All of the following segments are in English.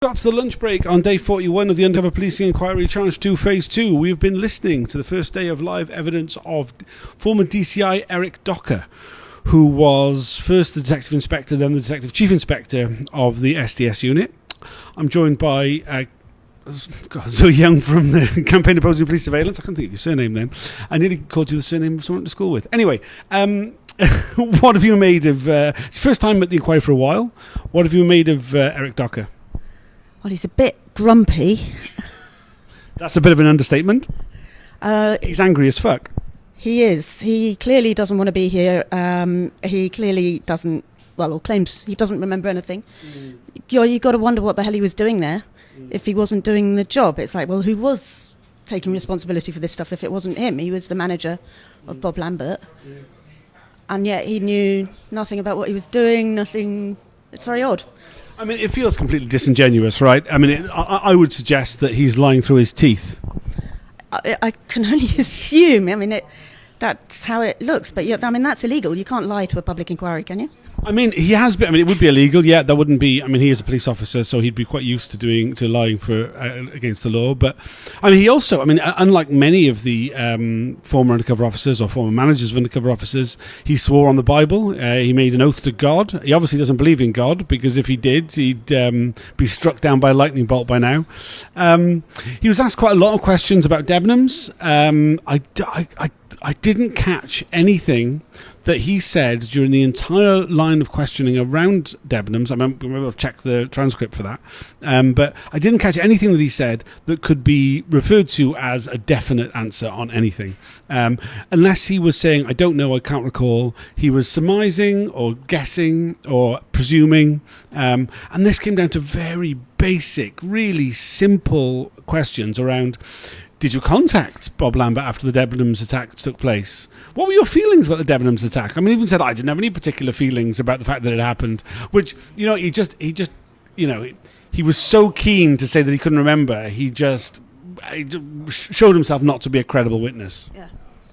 That's the lunch break on day 41 of the Undercover Policing Inquiry Challenge 2 Phase 2. We've been listening to the first day of live evidence of former DCI Eric Docker, who was first the Detective Inspector, then the Detective Chief Inspector of the SDS unit. I'm joined by Zoe Young from the Campaign Opposing Police Surveillance. I can't think of your surname then. I nearly called you the surname of someone I went to school with. Anyway, what have you made of... it's the first time at the inquiry for a while. What have you made of Eric Docker? Well, he's a bit grumpy. That's a bit of an understatement. He's angry as fuck. He is. He clearly doesn't want to be here. He clearly doesn't, or claims he doesn't remember anything. You've got to wonder what the hell he was doing there if he wasn't doing the job. It's like, well, who was taking responsibility for this stuff if it wasn't him? He was the manager of Bob Lambert. And yet he knew nothing about what he was doing, nothing. It's very odd. I mean, it feels completely disingenuous, right? I mean, I would suggest that he's lying through his teeth. I can only assume. I mean, that's how it looks. But, I mean, that's illegal. You can't lie to a public inquiry, can you? I mean, he has been. I mean, it would be illegal. Yeah, that wouldn't be. I mean, he is a police officer, so he'd be quite used to lying for against the law. But I mean, he also. I mean, unlike many of the former undercover officers or former managers of undercover officers, he swore on the Bible. He made an oath to God. He obviously doesn't believe in God, because if he did, he'd be struck down by a lightning bolt by now. He was asked quite a lot of questions about Debenhams. I didn't catch anything that he said during the entire line of questioning around Debenhams. I remember I've checked the transcript for that. But I didn't catch anything that he said that could be referred to as a definite answer on anything. Unless he was saying, I don't know, I can't recall. He was surmising or guessing or presuming. And this came down to very basic, really simple questions around... Did you contact Bob Lambert after the Debenhams attack took place? What were your feelings about the Debenhams attack? I mean, he even said, I didn't have any particular feelings about the fact that it happened, which, he was so keen to say that he couldn't remember. He just showed himself not to be a credible witness. Yeah,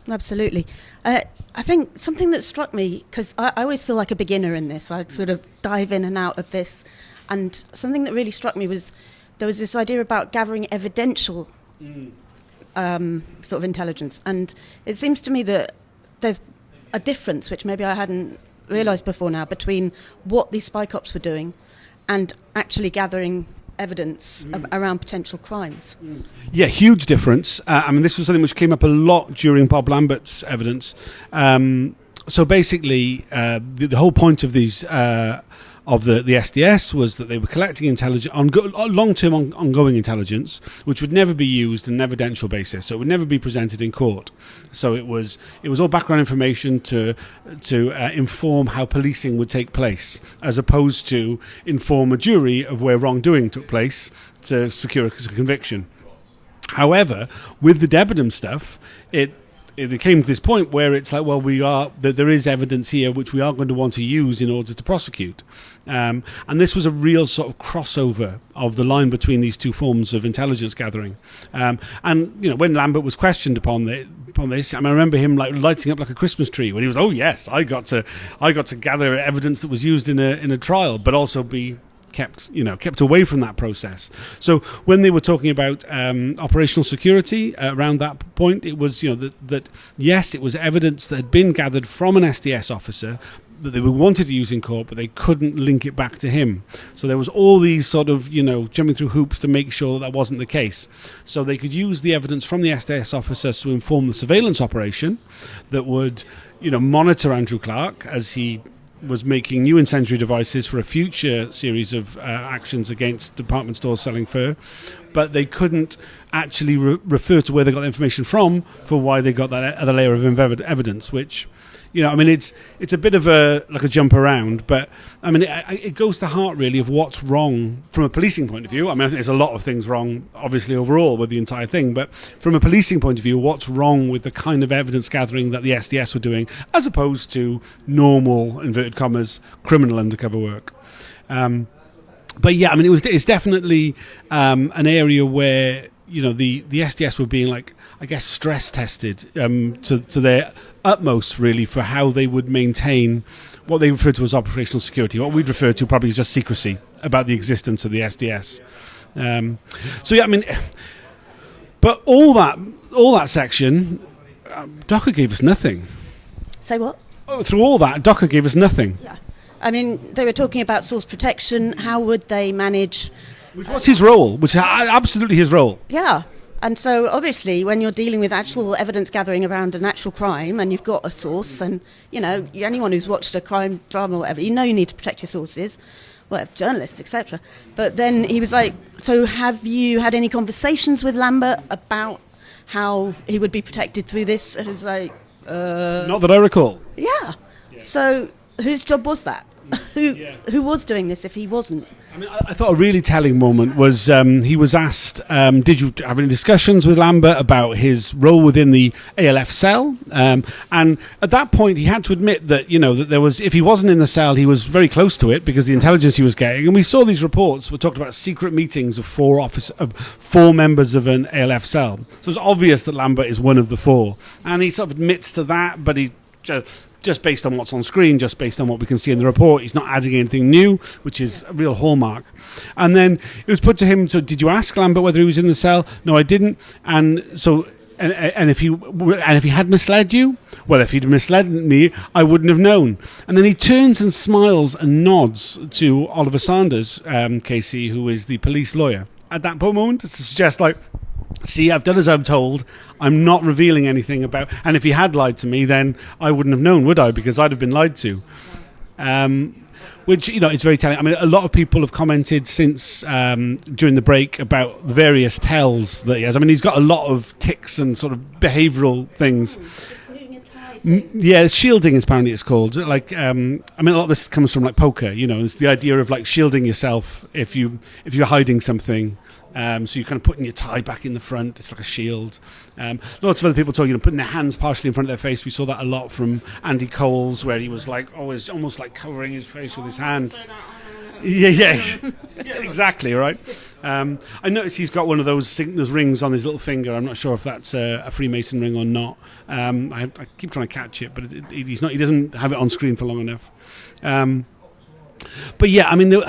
absolutely. I think something that struck me, because I always feel like a beginner in this. I sort of dive in and out of this. And something that really struck me was there was this idea about gathering evidential sort of intelligence, and it seems to me that there's a difference, which maybe I hadn't realised before now, between what these spy cops were doing and actually gathering evidence around potential crimes. Yeah, huge difference. I mean, this was something which came up a lot during Bob Lambert's evidence. So basically, the whole point of these of the SDS was that they were collecting intelligence, long-term ongoing intelligence, which would never be used on an evidential basis. So it would never be presented in court. So it was all background information to inform how policing would take place, as opposed to inform a jury of where wrongdoing took place to secure a conviction. However, with the Debenhams stuff, it came to this point where it's like, well, there is evidence here which we are going to want to use in order to prosecute. And this was a real sort of crossover of the line between these two forms of intelligence gathering. And when Lambert was questioned upon this, I remember him like lighting up like a Christmas tree when he was, oh yes, I got to gather evidence that was used in a trial, but also be kept away from that process. So when they were talking about operational security around that point, it was that yes, it was evidence that had been gathered from an SDS officer that they wanted to use in court, but they couldn't link it back to him. So there was all these sort of jumping through hoops to make sure that wasn't the case. So they could use the evidence from the SDS officers to inform the surveillance operation that would monitor Andrew Clark as he was making new incendiary devices for a future series of actions against department stores selling fur, but they couldn't actually refer to where they got the information from for why they got that other layer of evidence, which, it's a bit of a jump around, but I mean, it goes to the heart really of what's wrong from a policing point of view. I mean, I think there's a lot of things wrong, obviously, overall with the entire thing, but from a policing point of view, what's wrong with the kind of evidence gathering that the SDS were doing, as opposed to normal, inverted commas, criminal undercover work. But yeah, I mean, it's definitely an area where the SDS were being stress tested to their utmost, really, for how they would maintain what they refer to as operational security. What we'd refer to probably as just secrecy. about the existence of the SDS. So yeah, I mean, but all that section, Docker gave us nothing. Say what? Through all that, Docker gave us nothing. Yeah. I mean, they were talking about source protection. How would they manage? Which was his role, which is absolutely his role. Yeah. And so, obviously, when you're dealing with actual evidence gathering around an actual crime and you've got a source, and, you know, anyone who's watched a crime drama or whatever, you know you need to protect your sources, well, journalists, etc. But then he was like, so have you had any conversations with Lambert about how he would be protected through this? And it was like... Not that I recall. Yeah. So whose job was that? Who was doing this if he wasn't? I mean, I thought a really telling moment was he was asked, did you have any discussions with Lambert about his role within the ALF cell? And at that point, he had to admit that, you know, that there was, if he wasn't in the cell, he was very close to it because the intelligence he was getting. And we saw these reports. We talked about secret meetings of four members of an ALF cell. So it's obvious that Lambert is one of the four. And he sort of admits to that, but he just based on what's on screen, just based on what we can see in the report, he's not adding anything new, which is a real hallmark. And then it was put to him, so did you ask Lambert whether he was in the cell? No, I didn't. And so, and if he had misled you, well, if he'd misled me, I wouldn't have known. And then he turns and smiles and nods to Oliver Sanders, KC, who is the police lawyer. At that moment, to suggest, like, see, I've done as I'm told. I'm not revealing anything about... And if he had lied to me, then I wouldn't have known, would I? Because I'd have been lied to. Which, you know, it's very telling. I mean, a lot of people have commented since during the break about the various tells that he has. I mean, he's got a lot of tics and sort of behavioural things. Yeah, shielding is apparently it's called. Like, I mean, a lot of this comes from like poker. You know, it's the idea of like shielding yourself if you're hiding something. So you're kind of putting your tie back in the front. It's like a shield. Lots of other people talking, putting their hands partially in front of their face. We saw that a lot from Andy Coles, where he was like always almost like covering his face with his hand. Yeah, exactly, right. I noticed he's got one of those rings on his little finger. I'm not sure if that's a Freemason ring or not. I keep trying to catch it, but he's not. He doesn't have it on screen for long enough. But yeah, I mean,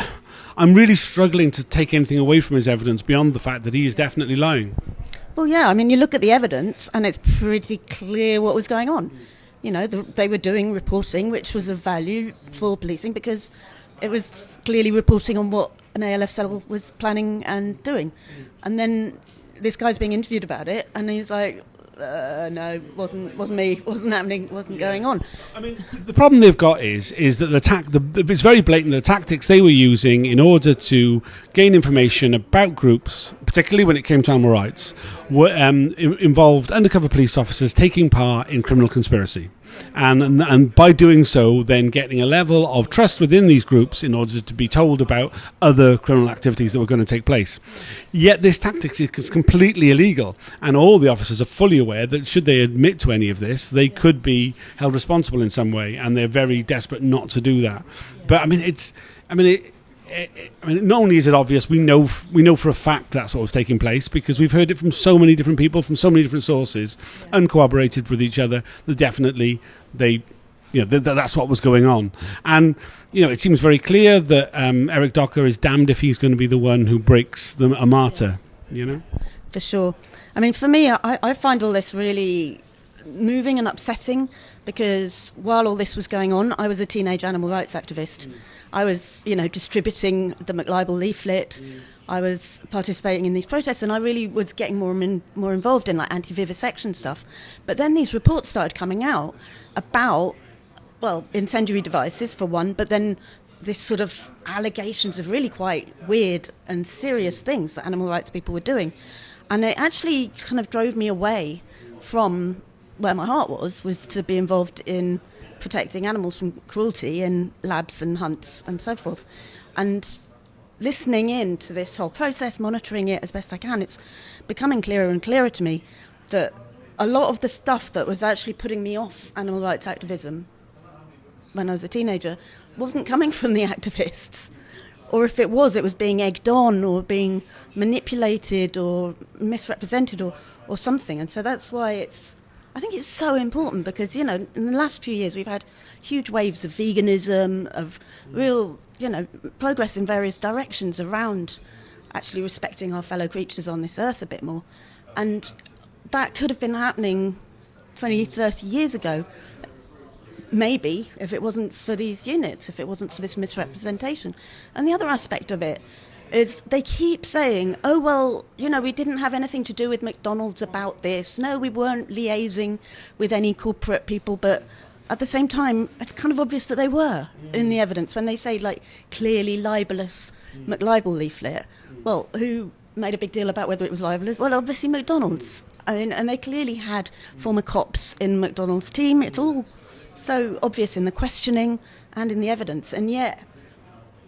I'm really struggling to take anything away from his evidence beyond the fact that he is definitely lying. Well, yeah, I mean, you look at the evidence and it's pretty clear what was going on. You know, they were doing reporting, which was of value for policing because it was clearly reporting on what an ALF cell was planning and doing. And then this guy's being interviewed about it and he's like, no, wasn't me, wasn't happening, wasn't going on. I mean, the problem they've got is that it's very blatant. The tactics they were using in order to gain information about groups, particularly when it came to animal rights, were involved undercover police officers taking part in criminal conspiracy. And by doing so, then getting a level of trust within these groups in order to be told about other criminal activities that were going to take place. Yet this tactic is completely illegal, and all the officers are fully aware that should they admit to any of this, they could be held responsible in some way, and they're very desperate not to do that. But I mean, not only is it obvious, we know for a fact that's what was taking place because we've heard it from so many different people, from so many different sources, uncorroborated with each other. That definitely that's what was going on. And you know, it seems very clear that Eric Docker is damned if he's going to be the one who breaks a martyr. You know, for sure. I mean, for me, I find all this really moving and upsetting because while all this was going on, I was a teenage animal rights activist. I was, distributing the McLibel leaflet. I was participating in these protests, and I really was getting more involved in like anti-vivisection stuff. But then these reports started coming out about, well, incendiary devices for one, but then this sort of allegations of really quite weird and serious things that animal rights people were doing. And it actually kind of drove me away from where my heart was to be involved in protecting animals from cruelty in labs and hunts and so forth. And listening in to this whole process, monitoring it as best I can, it's becoming clearer and clearer to me that a lot of the stuff that was actually putting me off animal rights activism when I was a teenager wasn't coming from the activists. Or if it was being egged on or being manipulated or misrepresented or something. And so that's why I think it's so important because, in the last few years we've had huge waves of veganism, of real progress in various directions around actually respecting our fellow creatures on this earth a bit more. And that could have been happening 20, 30 years ago, maybe, if it wasn't for these units, if it wasn't for this misrepresentation. And the other aspect of it is they keep saying, oh, well, we didn't have anything to do with McDonald's about this. No, we weren't liaising with any corporate people, but at the same time, it's kind of obvious that they were in the evidence when they say, like, clearly libelous McLibel leaflet. Well, who made a big deal about whether it was libelous? Well, obviously McDonald's. And they clearly had former cops in McDonald's team. It's all so obvious in the questioning and in the evidence. And yet,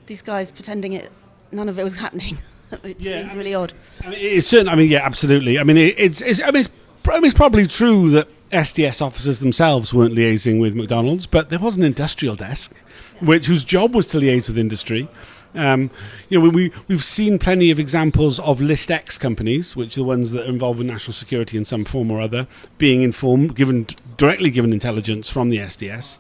these guys pretending none of it was happening. It seems really odd. It's certain. Yeah, absolutely. It's probably true that SDS officers themselves weren't liaising with McDonald's, but there was an industrial desk, whose job was to liaise with industry. We've seen plenty of examples of List X companies, which are the ones that are involved with national security in some form or other, being informed, directly given intelligence from the SDS.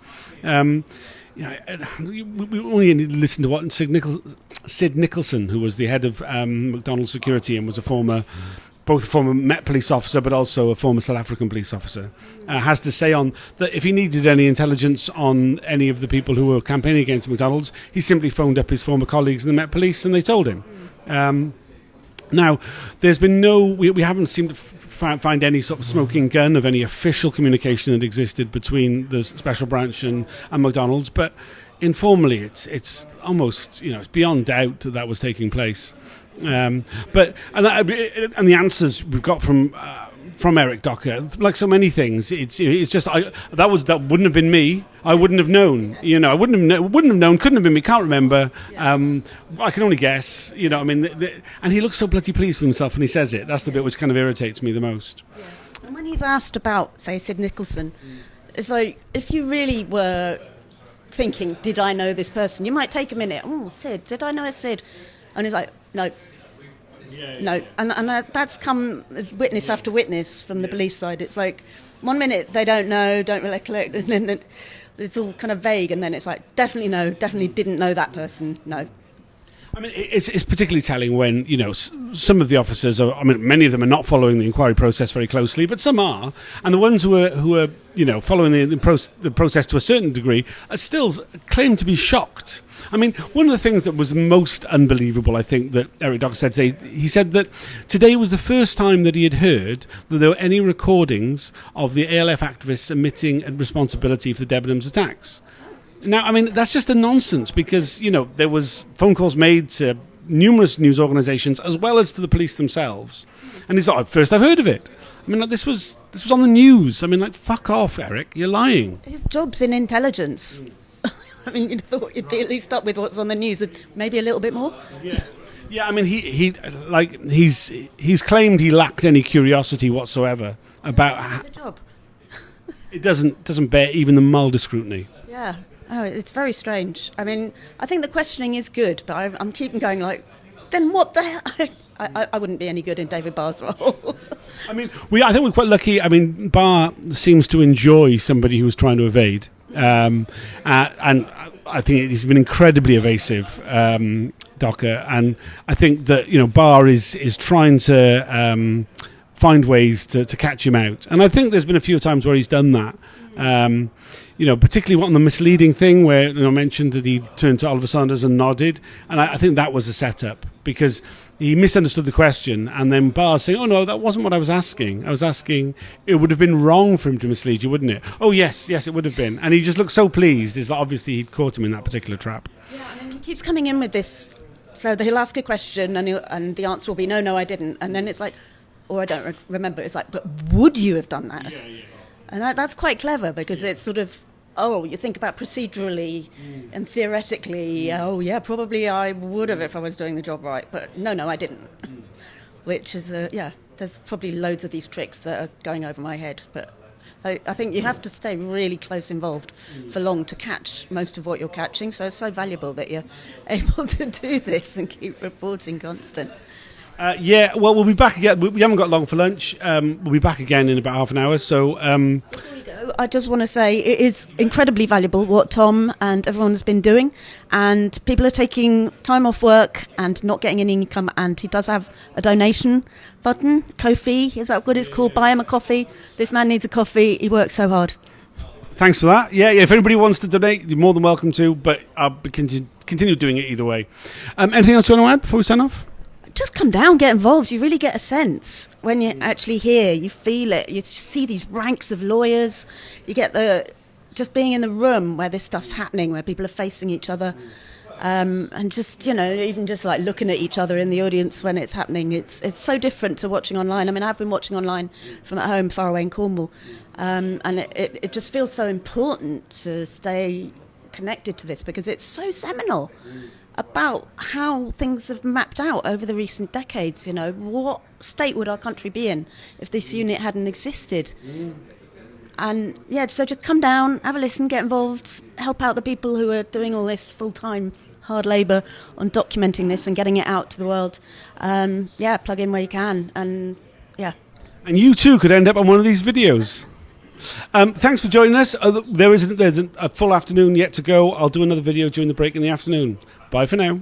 We only listened to what Sid Nicholson, who was the head of McDonald's security and was both a former Met police officer but also a former South African police officer, has to say on that if he needed any intelligence on any of the people who were campaigning against McDonald's, he simply phoned up his former colleagues in the Met police and they told him. Now, there's been we haven't seemed to find any sort of smoking gun of any official communication that existed between the special branch and McDonald's, but informally it's almost, it's beyond doubt that was taking place. And the answers we've got from Eric Docker, like so many things, it's just that wouldn't have been me. I wouldn't have known. I wouldn't have known. Couldn't have been me. Can't remember. Yeah. I can only guess. And he looks so bloody pleased with himself when he says it. That's the bit which kind of irritates me the most. Yeah. And when he's asked about, say, Sid Nicholson, it's like if you really were thinking, did I know this person? You might take a minute. Oh, Sid, did I know a Sid? And he's like, no. No, and that's come witness after witness from the police side. It's like 1 minute they don't know, don't recollect, and then it's all kind of vague, and then it's like definitely no, definitely didn't know that person. No. It's particularly telling when some of the officers many of them are not following the inquiry process very closely, but some are, and the ones who are following the process to a certain degree are still claim to be shocked. One of the things that was most unbelievable, I think, that Eric Docker said today, he said that today was the first time that he had heard that there were any recordings of the ALF activists admitting responsibility for the Debenhams attacks. Now, that's just a nonsense because, there was phone calls made to numerous news organisations as well as to the police themselves. And he's like, first I've heard of it. This was on the news. Fuck off, Eric. You're lying. His job's in intelligence. You'd thought you'd be at least up with what's on the news and maybe a little bit more. Yeah. He's claimed he lacked any curiosity whatsoever about the job. It doesn't bear even the mildest scrutiny. Yeah. Oh, it's very strange. I think the questioning is good, but I'm keeping going like, then what the hell? I wouldn't be any good in David Barr's role. I think we're quite lucky. Barr seems to enjoy somebody who's trying to evade. And I think he's been incredibly evasive, Docker. And I think that, Barr is trying to find ways to catch him out. And I think there's been a few times where he's done that. Particularly on the misleading thing where I mentioned that he turned to Oliver Saunders and nodded, and I think that was a setup because he misunderstood the question, and then Barr saying, "Oh no, that wasn't what I was asking. I was asking it would have been wrong for him to mislead you, wouldn't it? Oh yes, it would have been." And he just looked so pleased. It's like obviously he'd caught him in that particular trap. Yeah, he keeps coming in with this. So he'll ask a question, and the answer will be no, I didn't, and then it's like, or I don't remember. It's like, but would you have done that? Yeah. And that's quite clever because it's sort of, you think about procedurally and theoretically, probably I would have if I was doing the job right, but no, I didn't. Which is, there's probably loads of these tricks that are going over my head, but I think you have to stay really close involved for long to catch most of what you're catching, so it's so valuable that you're able to do this and keep reporting constant. Yeah, well, we'll be back again. We haven't got long for lunch. We'll be back again in about half an hour. So, Before you go, I just want to say it is incredibly valuable what Tom and everyone has been doing, and people are taking time off work and not getting any income. And he does have a donation button, Ko-fi, is that what it's called? Buy him a coffee. This man needs a coffee. He works so hard. thanks for that. Yeah, if anybody wants to donate, you're more than welcome to. But I'll continue doing it either way. Anything else you want to add before we sign off? Just come down, get involved. You really get a sense when you're actually here. You feel it. You see these ranks of lawyers. You get just being in the room where this stuff's happening, where people are facing each other. And just, even just like looking at each other in the audience when it's happening, it's so different to watching online. I mean, I've been watching online from at home, far away in Cornwall, and it just feels so important to stay connected to this because it's so seminal about how things have mapped out over the recent decades. What state would our country be in if this unit hadn't existed? And so just come down, have a listen, get involved, help out the people who are doing all this full-time hard labour on documenting this and getting it out to the world. Plug in where you can, and And you too could end up on one of these videos. Thanks for joining us. There's a full afternoon yet to go. I'll do another video during the break in the afternoon. Bye for now.